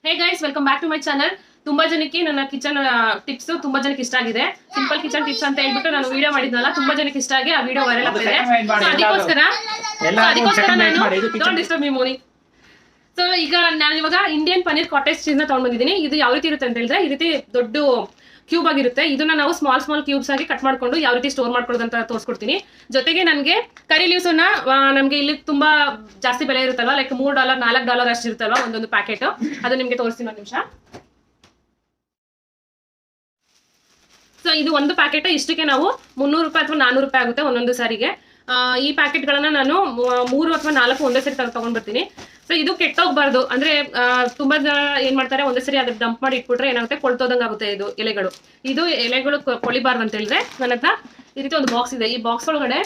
Hey guys, welcome back to my channel. ತುಂಬಾ ಜನಕ್ಕೆ ನನ್ನ ಕಿಚನ್ ಟಿಪ್ಸ್ ತುಂಬಾ ಜನಕ್ಕೆ ಇಷ್ಟ ಆಗಿದೆ. ಸಿಂಪಲ್ ಕಿಚನ್ ಟಿಪ್ಸ್ ಅಂತ ಹೇಳ್ಬಿಟ್ಟು ನಾನು ವಿಡಿಯೋ ಮಾಡಿದ್ನಲ್ಲ, ತುಂಬಾ ಜನಕ್ಕೆ ಇಷ್ಟ ಆಗಿ ಆ ವಿಡಿಯೋ ವೈರಲ್ ಆಗ್ತಿದೆ. ಅದಕ್ಕೋಸ್ಕರ ನಾನು don't disturb me Moni. So ಈಗ ನಾನು ಇವಾಗ ಇಂಡಿಯನ್ ಪನ್ನೀರ್ ಕಾಟೇಜ್ ಚೀಸ್ ನ ತಗೊಂಡ್ ಬಂದಿದ್ದೀನಿ. ಇದು ಯಾವ ರೀತಿ ಇರುತ್ತೆ ಅಂತ ಹೇಳಿದ್ರೆ, ಈ ರೀತಿ ದೊಡ್ಡ ಕ್ಯೂಬ್ ಆಗಿರುತ್ತೆ. ಇದನ್ನ ನಾವು ಸ್ಮಾಲ್ ಕ್ಯೂಬ್ಸ್ ಆಗಿ ಕಟ್ ಮಾಡ್ಕೊಂಡು ಯಾವ ರೀತಿ ಸ್ಟೋರ್ ಮಾಡ್ಕೊಳ್ಳೋದು ಅಂತ ತೋರಿಸ್ಕೊಡ್ತೀನಿ. ಜೊತೆಗೆ ನನಗೆ ಕರಿ ಲೀವ್ಸ್ ಅನ್ನ ನಮ್ಗೆ ಇಲ್ಲಿ ತುಂಬಾ ಜಾಸ್ತಿ ಬೆಲೆ ಇರುತ್ತಲ್ವಾ, ಲೈಕ್ $3 $4 ಅಷ್ಟು ಇರುತ್ತಲ್ವಾ ಒಂದೊಂದು ಪ್ಯಾಕೆಟ್. ಅದು ನಿಮ್ಗೆ ತೋರಿಸ್ತೀನಿ ಒಂದು ನಿಮಿಷ. ಸೊ ಇದು ಒಂದು ಪ್ಯಾಕೆಟ್ ಇಷ್ಟಕ್ಕೆ ನಾವು $300 ಅಥವಾ $400 ಆಗುತ್ತೆ ಒಂದೊಂದು ಸಾರಿಗೆ. ಈ ಪ್ಯಾಕೆಟ್ಗಳನ್ನ ನಾನು 3 ಅಥವಾ 4 ಒಂದೇ ಸರಿ ತಗೊಂಡ್ ಬರ್ತೀನಿ. ಸೊ ಇದು ಕೆಟ್ಟೋಗ್ಬಾರ್ದು ಅಂದ್ರೆ ತುಂಬಾ ಜನ ಏನ್ ಮಾಡ್ತಾರೆ, ಒಂದೇ ಸರಿ ಅದ್ರ ಡಂಪ್ ಮಾಡಿ ಇಟ್ಬಿಟ್ರೆ ಏನಾಗುತ್ತೆ, ಕೊಳ್ತೋದಂಗ ಆಗುತ್ತೆ ಇದು ಎಲೆಗಳು ಕೊಳಿಬಾರ್ದು ಅಂತ ಹೇಳಿದ್ರೆ ನನ್ನ ಹತ್ರ ಈ ರೀತಿ ಒಂದು ಬಾಕ್ಸ್ ಇದೆ. ಈ ಬಾಕ್ಸ್ ಒಳಗಡೆ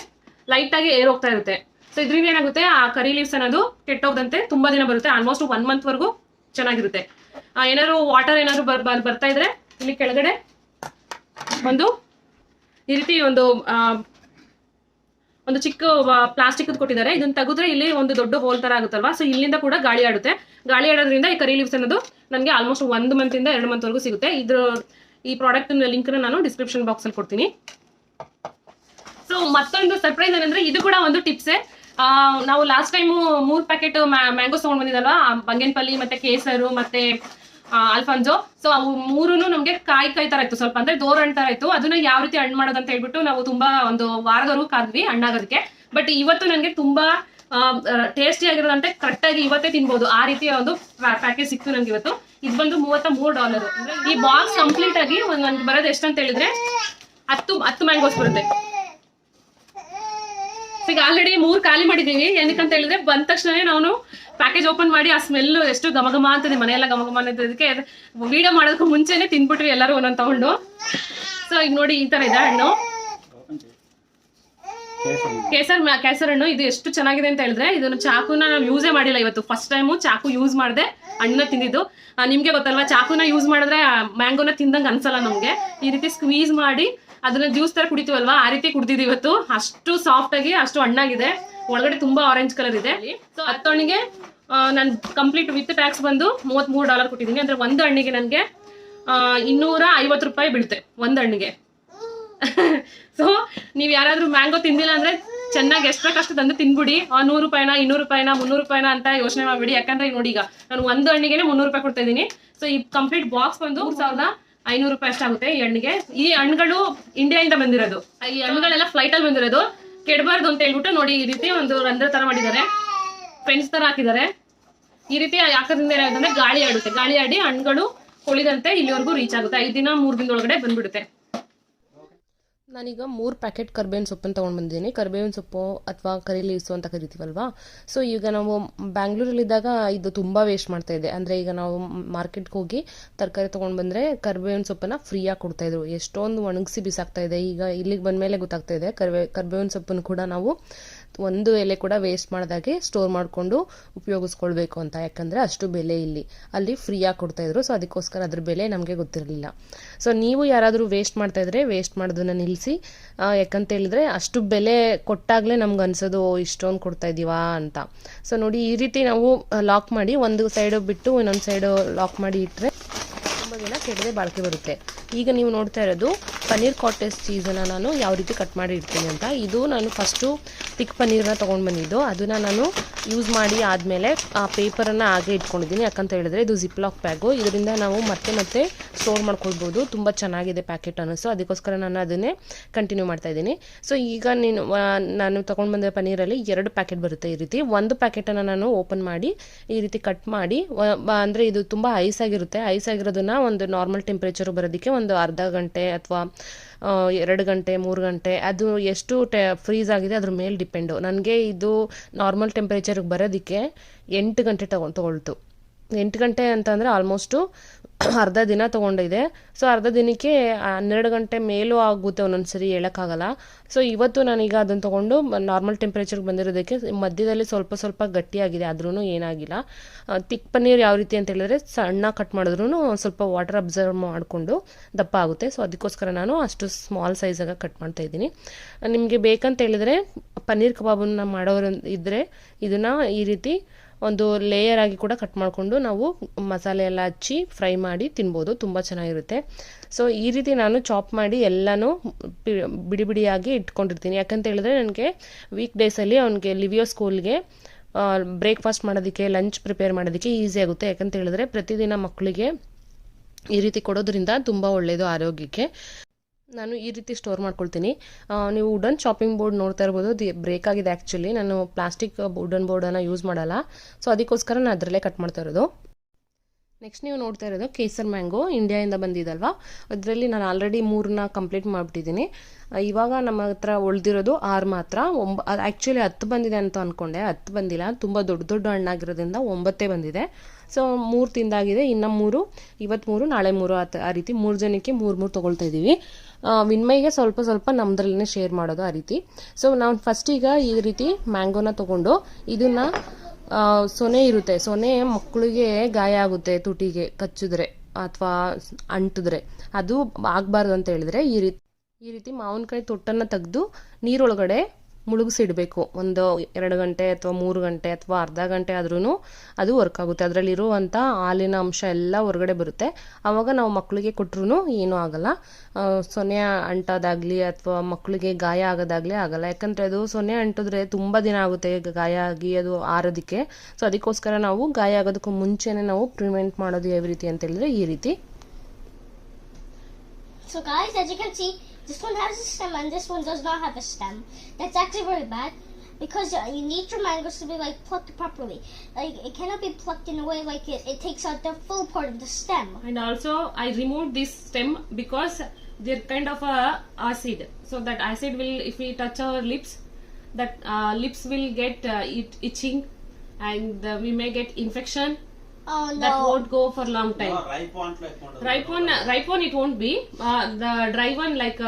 ಲೈಟ್ ಆಗಿ ಏರ್ ಹೋಗ್ತಾ ಇರುತ್ತೆ. ಸೊ ಇದರಿಂದ ಏನಾಗುತ್ತೆ, ಆ ಕರಿ ಲೀವ್ಸ್ ಅನ್ನೋದು ಕೆಟ್ಟೋಗದಂತೆ ತುಂಬಾ ದಿನ ಬರುತ್ತೆ. ಆಲ್ಮೋಸ್ಟ್ 1 month ವರೆಗೂ ಚೆನ್ನಾಗಿರುತ್ತೆ. ಏನಾದ್ರು ವಾಟರ್ ಏನಾದ್ರು ಬರ್ತಾ ಇದ್ರೆ ಇಲ್ಲಿ ಕೆಳಗಡೆ ಒಂದು ಈ ರೀತಿ ಒಂದು ಚಿಕ್ಕ ಪ್ಲಾಸ್ಟಿಕ್ ಕೊಟ್ಟಿದ್ದಾರೆ. ಇದನ್ನ ತೆಗೆದ್ರೆ ಇಲ್ಲಿ ಒಂದು ದೊಡ್ಡ ಹೋಲ್ ತರ ಆಗುತ್ತಲ್ವಾ. ಸೊ ಇಲ್ಲಿಂದ ಕೂಡ ಗಾಳಿ ಆಡೋದ್ರಿಂದ ಈ ಕರಿ ಲೀವ್ಸ್ ಅನ್ನೋದು ನನಗೆ ಆಲ್ಮೋಸ್ಟ್ 1 month ಇಂದ 2 month ವರೆಗೂ ಸಿಗುತ್ತೆ. ಈ ಪ್ರಾಡಕ್ಟ್ ಲಿಂಕ್ ನಾನು ಡಿಸ್ಕ್ರಿಪ್ಷನ್ ಬಾಕ್ಸ್ ಅಲ್ಲಿ ಕೊಡ್ತೀನಿ. ಸೊ ಮತ್ತೊಂದು ಸರ್ಪ್ರೈಸ್ ಏನಂದ್ರೆ, ಇದು ಕೂಡ ಒಂದು ಟಿಪ್ಸೇ. ನಾವು ಲಾಸ್ಟ್ ಟೈಮ್ 3 ಪ್ಯಾಕೆಟ್ ಮ್ಯಾಂಗೋಸ್ ತಗೊಂಡ್ ಬಂದಿದಲ್ವಾ, ಬಂಗೇನ್ಪಲ್ಲಿ ಮತ್ತೆ ಕೇಸರು ಮತ್ತೆ ಅಲ್ಫಾನ್ಸೋ. ಸೊ ಅವು 3 ನಮ್ಗೆ ಕಾಯಿ ತರ ಇತ್ತು, ಸ್ವಲ್ಪ ಅಂದ್ರೆ ದೋರ್ ಹಣ್ಣು ತರ ಇತ್ತು. ಅದನ್ನ ಯಾವ ರೀತಿ ಹಣ್ಣು ಮಾಡೋದು ಅಂತ ಹೇಳ್ಬಿಟ್ಟು ನಾವು ತುಂಬಾ ಒಂದು ವಾರದವರೆಗೂ ಕಾದ್ವಿ ಹಣ್ಣಾಗೋದಕ್ಕೆ. ಬಟ್ ಇವತ್ತು ನನಗೆ ತುಂಬಾ ಟೇಸ್ಟಿ ಆಗಿರೋದಂತೆ ಕರೆಕ್ಟ್ ಆಗಿ ಇವತ್ತೇ ತಿನ್ಬಹುದು, ಆ ರೀತಿಯ ಒಂದು ಪ್ಯಾಕೇಜ್ ಸಿಕ್ತು ನನ್ಗೆ ಇವತ್ತು. ಇದು ಬಂದು $33. ಈ ಬಾಕ್ಸ್ ಕಂಪ್ಲೀಟ್ ಆಗಿ ನನ್ಗೆ ಬರೋದು ಎಷ್ಟಂತ ಹೇಳಿದ್ರೆ 10 ಮ್ಯಾಂಗೋಸ್ ಬರುತ್ತೆ. ಈಗ ಆಲ್ರೆಡಿ 3 ಖಾಲಿ ಮಾಡಿದೀವಿ. ಏನಕ್ಕಂತ ಹೇಳಿದ್ರೆ, ಬಂದ ತಕ್ಷಣ ನಾವು ಪ್ಯಾಕೇಜ್ ಓಪನ್ ಮಾಡಿ ಆ ಸ್ಮೆಲ್ ಎಷ್ಟು ಘಮಘಮ ಅಂತದೆ, ಮನೆಯೆಲ್ಲ ಘಮಘಮ ಅಂತದಕ್ಕೆ ವಿಡಿಯೋ ಮಾಡೋದಕ್ಕೂ ಮುಂಚೆನೆ ತಿನ್ಬಿಟ್ವಿ ಎಲ್ಲರೂ ಒಂದೊಂದು ತಗೊಂಡು. ಸೊ ಈಗ ನೋಡಿ, ಈ ತರ ಇದೆ ಹಣ್ಣು, ಕೇಸರ್ ಹಣ್ಣು. ಇದು ಎಷ್ಟು ಚೆನ್ನಾಗಿದೆ ಅಂತ ಹೇಳಿದ್ರೆ, ಇದನ್ನು ಚಾಕುನ ನಾವು ಯೂಸೇ ಮಾಡಿಲ್ಲ ಇವತ್ತು. ಫಸ್ಟ್ ಟೈಮು ಚಾಕು ಯೂಸ್ ಮಾಡದೆ ಹಣ್ಣನ್ನ ತಿಂದಿದ್ದು. ನಿಮ್ಗೆ ಗೊತ್ತಲ್ವಾ, ಚಾಕುನ ಯೂಸ್ ಮಾಡಿದ್ರೆ ಮ್ಯಾಂಗೋನ ತಿಂದಂಗೆ ಅನ್ಸಲ್ಲ ನಮ್ಗೆ. ಈ ರೀತಿ ಸ್ಕ್ವೀಸ್ ಮಾಡಿ ಅದನ್ನ ಜ್ಯೂಸ್ ತರ ಕುಡಿತೀವಲ್ವಾ, ಆ ರೀತಿ ಕುಡ್ದಿದ್ದು ಇವತ್ತು. ಅಷ್ಟು ಸಾಫ್ಟ್ ಆಗಿ ಅಷ್ಟು ಹಣ್ಣಾಗಿದೆ. ಒಳಗಡೆ ತುಂಬಾ ಆರೆಂಜ್ ಕಲರ್ ಇದೆ. ಸೊ 10 ಹಣ್ಣಿಗೆ ನಾನು ಕಂಪ್ಲೀಟ್ ವಿತ್ ಟ್ಯಾಕ್ಸ್ ಬಂದು $33 ಕೊಟ್ಟಿದ್ದೀನಿ. ಅಂದ್ರೆ ಒಂದು ಹಣ್ಣಿಗೆ ನನಗೆ $250 ಬೀಳುತ್ತೆ ಒಂದು ಹಣ್ಣಿಗೆ. ಸೊ ನೀವ್ ಯಾರಾದ್ರೂ ಮ್ಯಾಂಗೋ ತಿಂದಿಲ್ಲ ಅಂದ್ರೆ ಚೆನ್ನಾಗಿ ಎಷ್ಟಕ್ಕಷ್ಟು ತಂದು ತಿನ್ಬಿಡಿ. $100 $200 $300 ಅಂತ ಯೋಚನೆ ಮಾಡ್ಬಿಡಿ. ಯಾಕಂದ್ರೆ ನೋಡಿ, ಈಗ ನಾನು ಒಂದು ಹಣ್ಣಿಗೆ $300 ಕೊಡ್ತಾ ಇದ್ದೀನಿ. ಸೊ ಈ ಕಂಪ್ಲೀಟ್ ಬಾಕ್ಸ್ ಬಂದು $3500 ಅಷ್ಟಾಗುತ್ತೆ ಈ ಹಣ್ಣಿಗೆ. ಈ ಹಣ್ಣುಗಳು ಇಂಡಿಯಾದಿಂದ ಬಂದಿರೋದು. ಈ ಹಣ್ಣುಗಳೆಲ್ಲ ಫ್ಲೈಟ್ ಅಲ್ಲಿ ಬಂದಿರೋದು. ಕೆಡಬಾರ್ದು ಅಂತ ಹೇಳ್ಬಿಟ್ಟು ನೋಡಿ, ಈ ರೀತಿ ಒಂದು ರಂಧ್ರ ತರ ಮಾಡಿದ್ದಾರೆ, ಪೆನ್ಸ್ ತರ ಹಾಕಿದ್ದಾರೆ. ಈ ರೀತಿ ಯಾಕಂದ್ರೆ ಏನಾಗುತ್ತೆ, ಗಾಳಿ ಆಡಿ ಹಣ್ಣುಗಳು ಕೊಳಿದಂತೆ ಇಲ್ಲಿವರೆಗೂ ರೀಚ್ ಆಗುತ್ತೆ. 5 ದಿನ 3 ದಿನದೊಳಗಡೆ ಬಂದ್ಬಿಡುತ್ತೆ. ನಾನೀಗ 3 ಪ್ಯಾಕೆಟ್ ಕರ್ಬೇವಿನ ಸೊಪ್ಪನ್ನು ತೊಗೊಂಡು ಬಂದಿದ್ದೀನಿ. ಕರ್ಬೇವಿನ ಸೊಪ್ಪು ಅಥವಾ ಕರಿ ಲೀವ್ಸು ಅಂತ ಕರಿತೀವಲ್ವಾ. ಸೊ ಈಗ ನಾವು ಬ್ಯಾಂಗ್ಳೂರಲ್ಲಿದ್ದಾಗ ಇದು ತುಂಬ ವೇಸ್ಟ್ ಮಾಡ್ತಾ ಇದೆ. ಅಂದರೆ ಈಗ ನಾವು ಮಾರ್ಕೆಟ್ಗೆ ಹೋಗಿ ತರಕಾರಿ ತೊಗೊಂಡು ಬಂದರೆ ಕರ್ಬೇವಿನ ಸೊಪ್ಪನ್ನು ಫ್ರೀಯಾಗಿ ಕೊಡ್ತಾಯಿದ್ರು. ಎಷ್ಟೊಂದು ಒಣಗಿಸಿ ಬಿಸಾಕ್ತಾ ಇದೆ. ಈಗ ಇಲ್ಲಿಗೆ ಬಂದ ಮೇಲೆ ಗೊತ್ತಾಗ್ತಾ ಇದೆ, ಕರ್ಬೇವಿನ ಸೊಪ್ಪನ್ನು ಕೂಡ ನಾವು ಒಂದು ಎಲೆ ಕೂಡ ವೇಸ್ಟ್ ಮಾಡಿದಾಗೆ ಸ್ಟೋರ್ ಮಾಡಿಕೊಂಡು ಉಪಯೋಗಿಸ್ಕೊಳ್ಬೇಕು ಅಂತ. ಯಾಕಂದರೆ ಅಷ್ಟು ಬೆಲೆ ಅಲ್ಲಿ ಫ್ರೀಯಾಗಿ ಕೊಡ್ತಾಯಿದ್ರು. ಸೊ ಅದಕ್ಕೋಸ್ಕರ ಅದ್ರ ಬೆಲೆ ನಮಗೆ ಗೊತ್ತಿರಲಿಲ್ಲ. ಸೊ ನೀವು ಯಾರಾದರೂ ವೇಸ್ಟ್ ಮಾಡ್ತಾಯಿದ್ರೆ ವೇಸ್ಟ್ ಮಾಡೋದನ್ನ ನಿಲ್ಲಿಸಿ. ಯಾಕಂತ ಹೇಳಿದ್ರೆ ಅಷ್ಟು ಬೆಲೆ ಕೊಟ್ಟಾಗಲೇ ನಮ್ಗೆ ಅನ್ಸೋದು ಇಷ್ಟೊಂದು ಕೊಡ್ತಾ ಇದ್ದೀವಾ ಅಂತ. ಸೊ ನೋಡಿ, ಈ ರೀತಿ ನಾವು ಲಾಕ್ ಮಾಡಿ ಒಂದು ಸೈಡು ಬಿಟ್ಟು ಇನ್ನೊಂದು ಸೈಡು ಲಾಕ್ ಮಾಡಿ ಇಟ್ಟರೆ ತುಂಬ ದಿನ ಕೆಡದೆ ಬಾಳಿಕೆ ಬರುತ್ತೆ. ಈಗ ನೀವು ನೋಡ್ತಾ ಇರೋದು ಪನ್ನೀರ್ ಕಾಟೇಜ್ ಚೀಸನ್ನು ನಾನು ಯಾವ ರೀತಿ ಕಟ್ ಮಾಡಿ ಇಡ್ತೀನಿ ಅಂತ. ಇದು ನಾನು ಫಸ್ಟು ತಿಕ್ ಪನ್ನೀರನ್ನ ತೊಗೊಂಡು ಬಂದಿದ್ದು. ಅದನ್ನು ನಾನು ಯೂಸ್ ಮಾಡಿ ಆದಮೇಲೆ ಆ ಪೇಪರನ್ನು ಹಾಗೆ ಇಟ್ಕೊಂಡಿದ್ದೀನಿ. ಯಾಕಂತ ಹೇಳಿದ್ರೆ ಇದು ಜಿಪ್-ಲಾಕ್ ಬ್ಯಾಗು. ಇದರಿಂದ ನಾವು ಮತ್ತೆ ಸ್ಟೋರ್ ಮಾಡ್ಕೊಳ್ಬೋದು. ತುಂಬ ಚೆನ್ನಾಗಿದೆ ಪ್ಯಾಕೆಟ್ ಅನ್ನಿಸ್ತು. ಅದಕ್ಕೋಸ್ಕರ ನಾನು ಅದನ್ನೇ ಕಂಟಿನ್ಯೂ ಮಾಡ್ತಾ ಇದ್ದೀನಿ. ಸೊ ಈಗ ನಾನು ತೊಗೊಂಡು ಬಂದ ಪನ್ನೀರಲ್ಲಿ 2 ಪ್ಯಾಕೆಟ್ ಬರುತ್ತೆ ಈ ರೀತಿ. ಒಂದು ಪ್ಯಾಕೆಟನ್ನು ನಾನು ಓಪನ್ ಮಾಡಿ ಈ ರೀತಿ ಕಟ್ ಮಾಡಿ, ಅಂದರೆ ಇದು ತುಂಬ ಐಸ್ ಆಗಿರೋದನ್ನ ಒಂದು ನಾರ್ಮಲ್ ಟೆಂಪ್ರೇಚರ್ ಬರೋದಕ್ಕೆ ಒಂದು ಅರ್ಧ ಗಂಟೆ ಅಥವಾ 2 ಗಂಟೆ 3 ಗಂಟೆ, ಅದು ಎಷ್ಟು ಫ್ರೀಸ್ ಆಗಿದೆ ಅದ್ರ ಮೇಲೆ ಡಿಪೆಂಡು. ನನಗೆ ಇದು ನಾರ್ಮಲ್ ಟೆಂಪ್ರೇಚರ್ಗೆ ಬರೋದಕ್ಕೆ 8 ಗಂಟೆ ತೊಗೊಳ್ತು. 8 ಗಂಟೆ ಅಂತಂದರೆ ಆಲ್ಮೋಸ್ಟು ಅರ್ಧ ದಿನ ತೊಗೊಂಡಿದೆ. ಸೊ ಅರ್ಧ ದಿನಕ್ಕೆ 12 ಗಂಟೆ ಮೇಲೂ ಆಗುತ್ತೆ ಒಂದೊಂದ್ಸರಿ, ಹೇಳೋಕ್ಕಾಗಲ್ಲ. ಸೊ ಇವತ್ತು ನಾನೀಗ ಅದನ್ನು ತೊಗೊಂಡು ನಾರ್ಮಲ್ ಟೆಂಪ್ರೇಚರ್ಗೆ ಬಂದಿರೋದಕ್ಕೆ ಮಧ್ಯದಲ್ಲಿ ಸ್ವಲ್ಪ ಗಟ್ಟಿಯಾಗಿದೆ, ಆದ್ರೂ ಏನಾಗಿಲ್ಲ. ತಿಕ್ ಪನ್ನೀರ್ ಯಾವ ರೀತಿ ಅಂತ ಹೇಳಿದ್ರೆ, ಸಣ್ಣ ಕಟ್ ಮಾಡಿದ್ರೂ ಸ್ವಲ್ಪ ವಾಟರ್ ಅಬ್ಸರ್ವ್ ಮಾಡಿಕೊಂಡು ದಪ್ಪ ಆಗುತ್ತೆ. ಸೊ ಅದಕ್ಕೋಸ್ಕರ ನಾನು ಅಷ್ಟು ಸ್ಮಾಲ್ ಸೈಜಾಗ ಕಟ್ ಮಾಡ್ತಾ ಇದ್ದೀನಿ. ನಿಮಗೆ ಬೇಕಂತ ಹೇಳಿದ್ರೆ ಪನ್ನೀರ್ ಕಬಾಬನ್ನು ಮಾಡೋರು ಇದ್ದರೆ ಇದನ್ನು ಈ ರೀತಿ ಒಂದು ಲೇಯರ್ ಆಗಿ ಕೂಡ ಕಟ್ ಮಾಡಿಕೊಂಡು ನಾವು ಮಸಾಲೆ ಎಲ್ಲ ಹಚ್ಚಿ ಫ್ರೈ ಮಾಡಿ ತಿನ್ಬೋದು, ತುಂಬ ಚೆನ್ನಾಗಿರುತ್ತೆ. ಸೊ ಈ ರೀತಿ ನಾನು ಚಾಪ್ ಮಾಡಿ ಎಲ್ಲನೂ ಬಿಡಿ ಬಿಡಿಯಾಗಿ ಇಟ್ಕೊಂಡಿರ್ತೀನಿ. ಯಾಕಂತ ಹೇಳಿದ್ರೆ ನನಗೆ ವೀಕ್ ಡೇಸಲ್ಲಿ ಅವನಿಗೆ ಲಿವಿಯೋ ಸ್ಕೂಲ್ಗೆ ಬ್ರೇಕ್ಫಾಸ್ಟ್ ಮಾಡೋದಕ್ಕೆ, ಲಂಚ್ ಪ್ರಿಪೇರ್ ಮಾಡೋದಕ್ಕೆ ಈಸಿ ಆಗುತ್ತೆ. ಯಾಕಂತ ಹೇಳಿದ್ರೆ ಪ್ರತಿದಿನ ಮಕ್ಕಳಿಗೆ ಈ ರೀತಿ ಕೊಡೋದ್ರಿಂದ ತುಂಬ ಒಳ್ಳೆಯದು ಆರೋಗ್ಯಕ್ಕೆ. ನಾನು ಈ ರೀತಿ ಸ್ಟೋರ್ ಮಾಡ್ಕೊಳ್ತೀನಿ. ನೀವು ವುಡನ್ ಚಾಪಿಂಗ್ ಬೋರ್ಡ್ ನೋಡ್ತಾ ಇರ್ಬೋದು, ಅದು ಬ್ರೇಕ್ ಆಗಿದೆ. ಆ್ಯಕ್ಚುಲಿ ನಾನು ಪ್ಲಾಸ್ಟಿಕ್ ವುಡನ್ ಬೋರ್ಡನ್ನು ಯೂಸ್ ಮಾಡಲ್ಲ, ಸೊ ಅದಕ್ಕೋಸ್ಕರ ನಾನು ಅದರಲ್ಲೇ ಕಟ್ ಮಾಡ್ತಾ ಇರೋದು. ನೆಕ್ಸ್ಟ್ ನೀವು ನೋಡ್ತಾ ಇರೋದು ಕೇಸರ್ ಮ್ಯಾಂಗೋ, ಇಂಡಿಯಾದಿಂದ ಬಂದಿದ್ದಲ್ವಾ. ಅದರಲ್ಲಿ ನಾನು ಆಲ್ರೆಡಿ 3ನ ಕಂಪ್ಲೀಟ್ ಮಾಡಿಬಿಟ್ಟಿದ್ದೀನಿ. ಇವಾಗ ನಮ್ಮ ಹತ್ರ ಉಳಿದಿರೋದು 6 ಮಾತ್ರ. ಆ್ಯಕ್ಚುಲಿ 10 ಬಂದಿದೆ ಅಂತ ಅಂದ್ಕೊಂಡೆ, 10 ಬಂದಿಲ್ಲ. ತುಂಬ ದೊಡ್ಡ ದೊಡ್ಡ ಹಣ್ಣಾಗಿರೋದ್ರಿಂದ 9 ಬಂದಿದೆ. ಸೊ 3 ತಿಂದಾಗಿದೆ, ಇನ್ನು 3 ಇವತ್ತು 3 ನಾಳೆ 3 ಆ ರೀತಿ 3 ಜನಕ್ಕೆ 3 ತೊಗೊಳ್ತಾ ಇದ್ದೀವಿ. ವಿನ್ಮೈಗೆ ಸ್ವಲ್ಪ ಸ್ವಲ್ಪ ನಮ್ಮದ್ರಲ್ಲೇ ಶೇರ್ ಮಾಡೋದು ಆ ರೀತಿ. ಸೊ ನಾವು ಫಸ್ಟ್ ಈಗ ಈ ರೀತಿ ಮ್ಯಾಂಗೋನ ತೊಗೊಂಡು ಇದನ್ನು ಸೊನೆ ಇರುತ್ತೆ, ಸೊನೆ ಮಕ್ಕಳಿಗೆ ಗಾಯ ಆಗುತ್ತೆ, ತುಟಿಗೆ ಕಚ್ಚಿದ್ರೆ ಅಥವಾ ಅಂಟಿದ್ರೆ, ಅದು ಆಗಬಾರ್ದು ಅಂತ ಹೇಳಿದ್ರೆ ಈ ರೀತಿ ಮಾವಿನಕಾಯಿ ತೊಟ್ಟನ್ನು ತೆಗೆದು ನೀರೊಳಗಡೆ ಮುಳುಗಿಸಿಡಬೇಕು. ಒಂದು 2 ಗಂಟೆ ಅಥವಾ 3 ಗಂಟೆ ಅಥವಾ ಅರ್ಧ ಗಂಟೆ ಆದ್ರೂ ಅದು ವರ್ಕ್ ಆಗುತ್ತೆ. ಅದರಲ್ಲಿರುವಂಥ ಹಾಲಿನ ಅಂಶ ಎಲ್ಲ ಹೊರಗಡೆ ಬರುತ್ತೆ. ಆವಾಗ ನಾವು ಮಕ್ಕಳಿಗೆ ಕೊಟ್ಟರು ಏನೂ ಆಗಲ್ಲ. ಸೊನೆ ಅಂಟೋದಾಗಲಿ ಅಥವಾ ಮಕ್ಕಳಿಗೆ ಗಾಯ ಆಗೋದಾಗಲಿ ಆಗಲ್ಲ. ಯಾಕಂದರೆ ಅದು ಸೊನೆ ಅಂಟಿದ್ರೆ ತುಂಬ ದಿನ ಆಗುತ್ತೆ ಗಾಯ ಆಗಿ ಅದು ಆರೋದಕ್ಕೆ. ಸೊ ಅದಕ್ಕೋಸ್ಕರ ನಾವು ಗಾಯ ಆಗೋದಕ್ಕೂ ಮುಂಚೆನೇ ನಾವು ಪ್ರಿವೆಂಟ್ ಮಾಡೋದು ಯಾವ ರೀತಿ ಅಂತ ಹೇಳಿದ್ರೆ ಈ ರೀತಿ. So guys, as you can see, this one has a stem and this one does not have a stem. That's actually very bad because you need your mangoes to be like plucked properly. Like it cannot be plucked in a way like it takes out the full part of the stem. And also I removed this stem because they're kind of acid. So that acid will, if we touch our lips, that lips will get itching and we may get infection. Oh no. That won't go for long time. No, ripe one it won't be. The dry one, like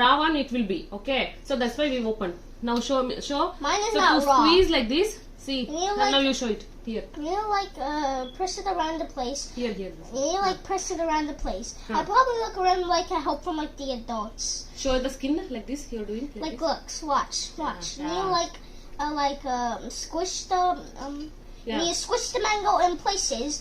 raw one, it will be. Okay. So that's why we've opened. Now show. Mine is so not to raw. squeeze like this. See. You And like- now you show it here. You like press it around the place. Here. You like press it around the place. Huh. I probably look around like I help from like the adults. Show the skin like this. You're doing Like this. looks, watch. Yeah. You like squish the Yeah. You squish the mango in places,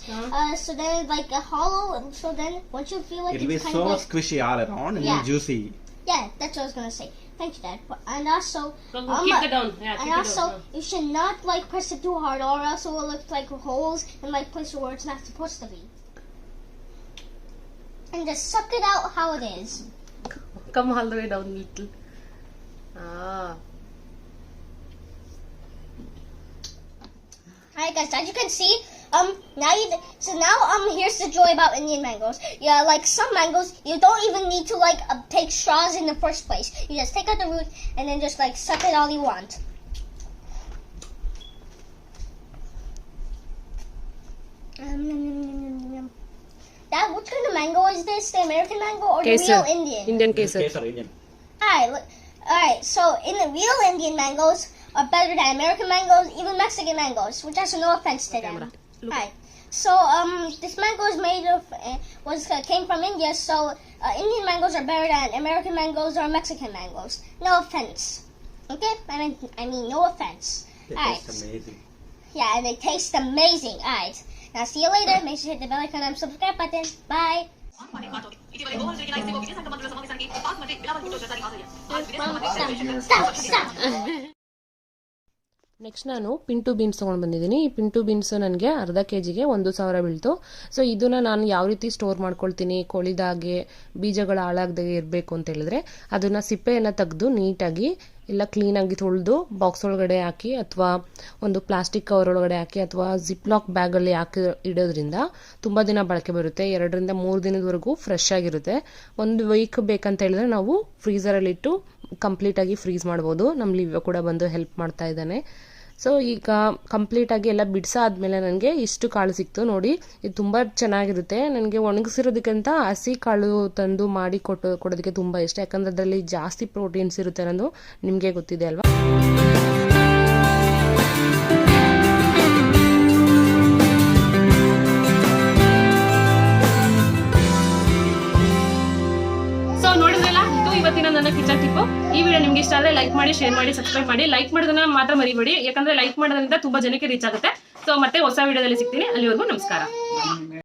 so then like a hollow. So then once you feel like It'll be it's kind so of like, squishy all around and Yeah. juicy. yeah, that's what I was gonna say. Thank you, Dad. And also, Keep it down. Yeah, and keep it also, down. you should not like press it too hard, or else it will look like holes in like places where it's not supposed to be. And just suck it out how it is. Come all the way down little. Alright guys, as you can see, now here's the joy about Indian mangoes. Yeah, like some mangoes, you don't even need to like take straws in the first place. You just take out the root and then just like suck it all you want. Dad, what kind of mango is this? The American mango or the Kesar. real Indian? Indian Kesar. Kesar Indian. Alright, so in the real Indian mangoes are better than American mangoes, even Mexican mangoes, which has no offense to them. Alright, so this mango is made of came from India, so Indian mangoes are better than American mangoes or Mexican mangoes. No offense, okay? I mean no offense. It Alright, tastes amazing. yeah, and they taste amazing. Alright, now see you later. Make sure you hit the bell icon and subscribe button. Bye. Stop. Next ನಾನು Pintu beans ತೊಗೊಂಡು ಬಂದಿದ್ದೀನಿ. ಈ Pintu beans ನನಗೆ ಅರ್ಧ ಕೆಜಿಗೆ 1,000 ಬೀಳ್ತು. So ಇದನ್ನು ನಾನು ಯಾವ ರೀತಿ ಸ್ಟೋರ್ ಮಾಡ್ಕೊಳ್ತೀನಿ, ಕೊಳಿದಾಗೆ ಬೀಜಗಳ ಹಾಳಾಗದೆ ಇರಬೇಕು ಅಂತ ಹೇಳಿದ್ರೆ ಅದನ್ನು ಸಿಪ್ಪೆಯನ್ನು ತೆಗೆದು ನೀಟಾಗಿ ಎಲ್ಲ ಕ್ಲೀನಾಗಿ ತೊಳೆದು ಬಾಕ್ಸ್ ಒಳಗಡೆ ಹಾಕಿ ಅಥವಾ ಒಂದು ಪ್ಲಾಸ್ಟಿಕ್ ಕವರ್ ಒಳಗಡೆ ಹಾಕಿ ಅಥವಾ ಜಿಪ್ಲಾಕ್ ಬ್ಯಾಗಲ್ಲಿ ಹಾಕಿ ಇಡೋದ್ರಿಂದ ತುಂಬ ದಿನ ಬಳಕೆ ಬರುತ್ತೆ. 2 ರಿಂದ 3 ದಿನದವರೆಗೂ ಫ್ರೆಶ್ ಆಗಿರುತ್ತೆ. 1 ವೀಕ್ ಬೇಕಂತ ಹೇಳಿದ್ರೆ ನಾವು ಫ್ರೀಸರಲ್ಲಿಟ್ಟು ಕಂಪ್ಲೀಟಾಗಿ ಫ್ರೀಸ್ ಮಾಡ್ಬೋದು. ನಮ್ಮ ಲಿವ್ ಕೂಡ ಬಂದು ಹೆಲ್ಪ್ ಮಾಡ್ತಾ ಇದ್ದಾನೆ. ಸೊ ಈಗ ಕಂಪ್ಲೀಟಾಗಿ ಎಲ್ಲ ಬಿಡಿಸಾದ್ಮೇಲೆ ನನಗೆ ಇಷ್ಟು ಕಾಳು ಸಿಕ್ತು ನೋಡಿ. ಇದು ತುಂಬ ಚೆನ್ನಾಗಿರುತ್ತೆ. ನನಗೆ ಒಣಗಿಸಿರೋದಕ್ಕಿಂತ ಹಸಿ ಕಾಳು ತಂದು ಮಾಡಿ ಕೊಡೋದಕ್ಕೆ ತುಂಬ ಇಷ್ಟ. ಯಾಕಂದರೆ ಅದರಲ್ಲಿ ಜಾಸ್ತಿ ಪ್ರೋಟೀನ್ಸ್ ಇರುತ್ತೆ ಅನ್ನೋದು ನಿಮಗೆ ಗೊತ್ತಿದೆ ಅಲ್ವಾ. ಸೊ ನೋಡಿದ್ರಲ್ಲ, ಇದು ಇವತ್ತಿನ ನನ್ನ ಕಿಚನ್ ಟಿಪ್. ಈ ವಿಡಿಯೋ ನಿಮ್ಗೆ ಇಷ್ಟ ಆದರೆ ಲೈಕ್ ಮಾಡಿ, ಶೇರ್ ಮಾಡಿ, ಸಬ್ಸ್ಕ್ರೈಬ್ ಮಾಡಿ. ಲೈಕ್ ಮಾಡೋದನ್ನ ಮಾತ್ರ ಮರಿಬೇಡಿ, ಯಾಕಂದ್ರೆ ಲೈಕ್ ಮಾಡೋದ್ರಿಂದ ತುಂಬಾ ಜನಕ್ಕೆ ರೀಚ್ ಆಗುತ್ತೆ. ಸೊ ಮತ್ತೆ ಹೊಸ ವಿಡಿಯೋದಲ್ಲಿ ಸಿಗ್ತೀನಿ, ಅಲ್ಲಿವರೆಗೂ ನಮಸ್ಕಾರ.